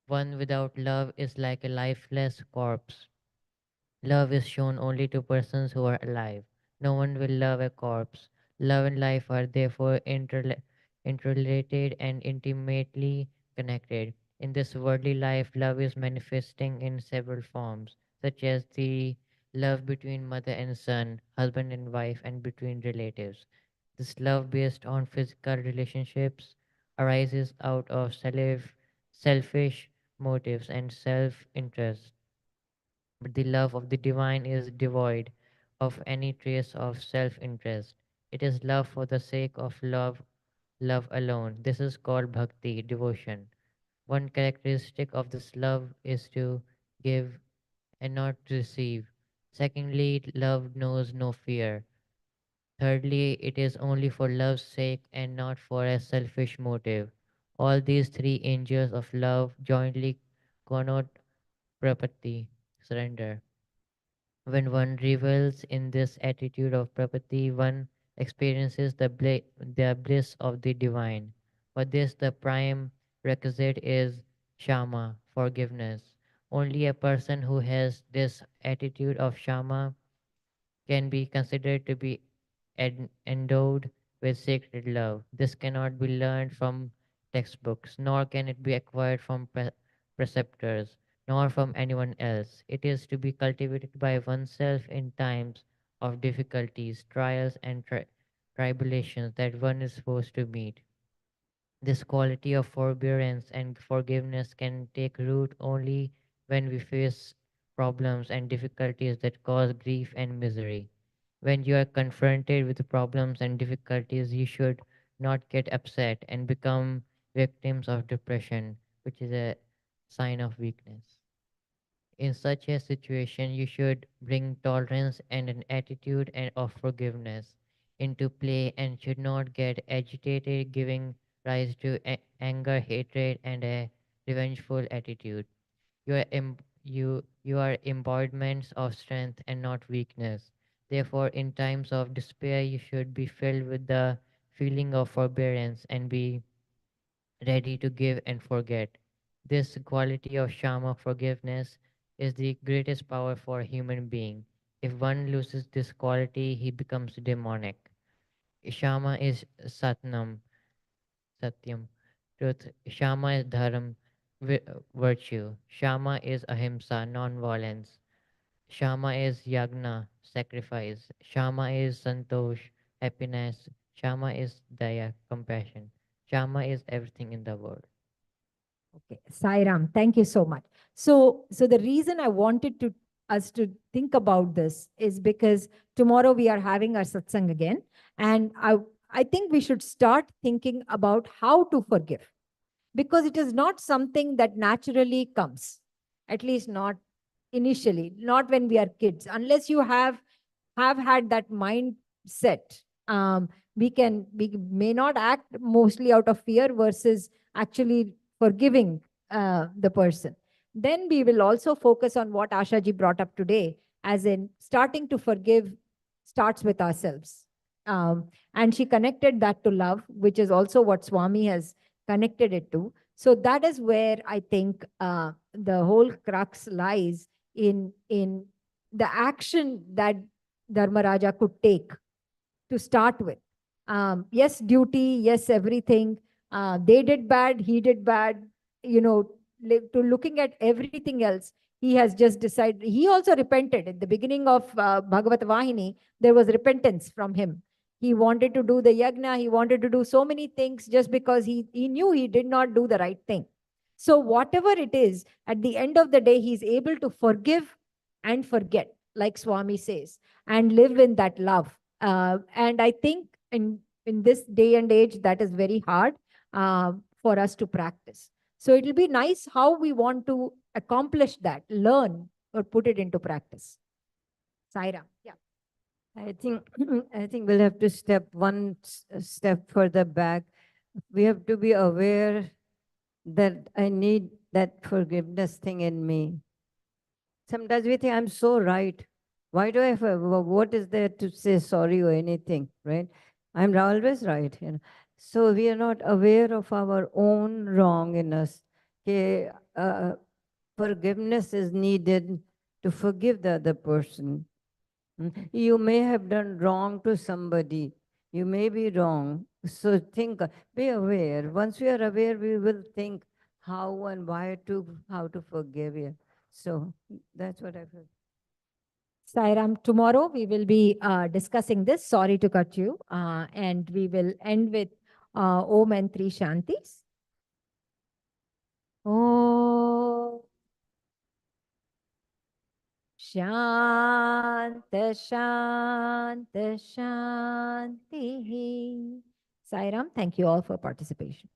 One without love is like a lifeless corpse. Love is shown only to persons who are alive. No one will love a corpse. Love and life are therefore interrelated and intimately connected. In this worldly life, love is manifesting in several forms, such as the love between mother and son, husband and wife, and between relatives. This love based on physical relationships arises out of selfish motives and self interest, but the love of the divine is devoid of any trace of self interest. It is love for the sake of love alone. This is called bhakti, devotion. One characteristic of this love is to give and not receive. Secondly, love knows no fear. Thirdly, it is only for love's sake and not for a selfish motive. All these three angels of love jointly connote prapatti, surrender. When one revels in this attitude of prapatti, one experiences the bliss of the divine. For this, the prime requisite is shama, forgiveness. Only a person who has this attitude of shama can be considered to be endowed with sacred love. This cannot be learned from textbooks, nor can it be acquired from preceptors, nor from anyone else. It is to be cultivated by oneself in times of difficulties, trials, and tribulations that one is supposed to meet. This quality of forbearance and forgiveness can take root only when we face problems and difficulties that cause grief and misery. When you are confronted with problems and difficulties, you should not get upset and become victims of depression, which is a sign of weakness. In such a situation, you should bring tolerance and an attitude of forgiveness into play and should not get agitated, giving rise to anger, hatred, and a revengeful attitude. You are embodiments of strength and not weakness. Therefore, in times of despair, you should be filled with the feeling of forbearance and be ready to give and forget. This quality of shama, forgiveness, is the greatest power for a human being. If one loses this quality, he becomes demonic. Shama is satnam, Satyam, truth. Shama is Dharam, virtue. Shama is Ahimsa, non-violence. Shama is Yagna, sacrifice. Shama is Santosh, happiness. Shama is Daya, compassion. Shama is everything in the world. Okay, Sairam, thank you so much. So the reason I wanted to us to think about this is because tomorrow we are having our satsang again, and I think we should start thinking about how to forgive, because it is not something that naturally comes, at least not initially, not when we are kids, unless you have had that mindset. We may not act mostly out of fear versus actually forgiving the person. Then we will also focus on what Ashaji brought up today, as in starting to forgive starts with ourselves. And she connected that to love, which is also what Swami has connected it to. So that is where I think the whole crux lies in the action that Dharmaraja could take to start with. Yes, duty, yes, everything. They did bad, he did bad, you know, to looking at everything else. He has just decided, he also repented. At the beginning of Bhagavatha Vahini, there was repentance from him. He wanted to do the yagna, he wanted to do so many things just because he knew he did not do the right thing. So whatever it is, at the end of the day, he's able to forgive and forget, like Swami says, and live in that love. And I think in this day and age, that is very hard for us to practice. So it'll be nice how we want to accomplish that, learn or put it into practice. Saira, yeah. I think I think we'll have to step one step further back. We have to be aware that I need that forgiveness thing in me. Sometimes we think I'm so right. Why do I have, what is there to say sorry or anything, right? I'm always right. So we are not aware of our own wrong in us. Okay, forgiveness is needed to forgive the other person. You may have done wrong to somebody. You may be wrong. So think, be aware. Once we are aware, we will think how and why how to forgive you. So that's what I feel. Sairam, tomorrow we will be discussing this. Sorry to cut you. And we will end with Om and three Shantis. Om Shanta Shanta Shanti. Sairam, thank you all for participation.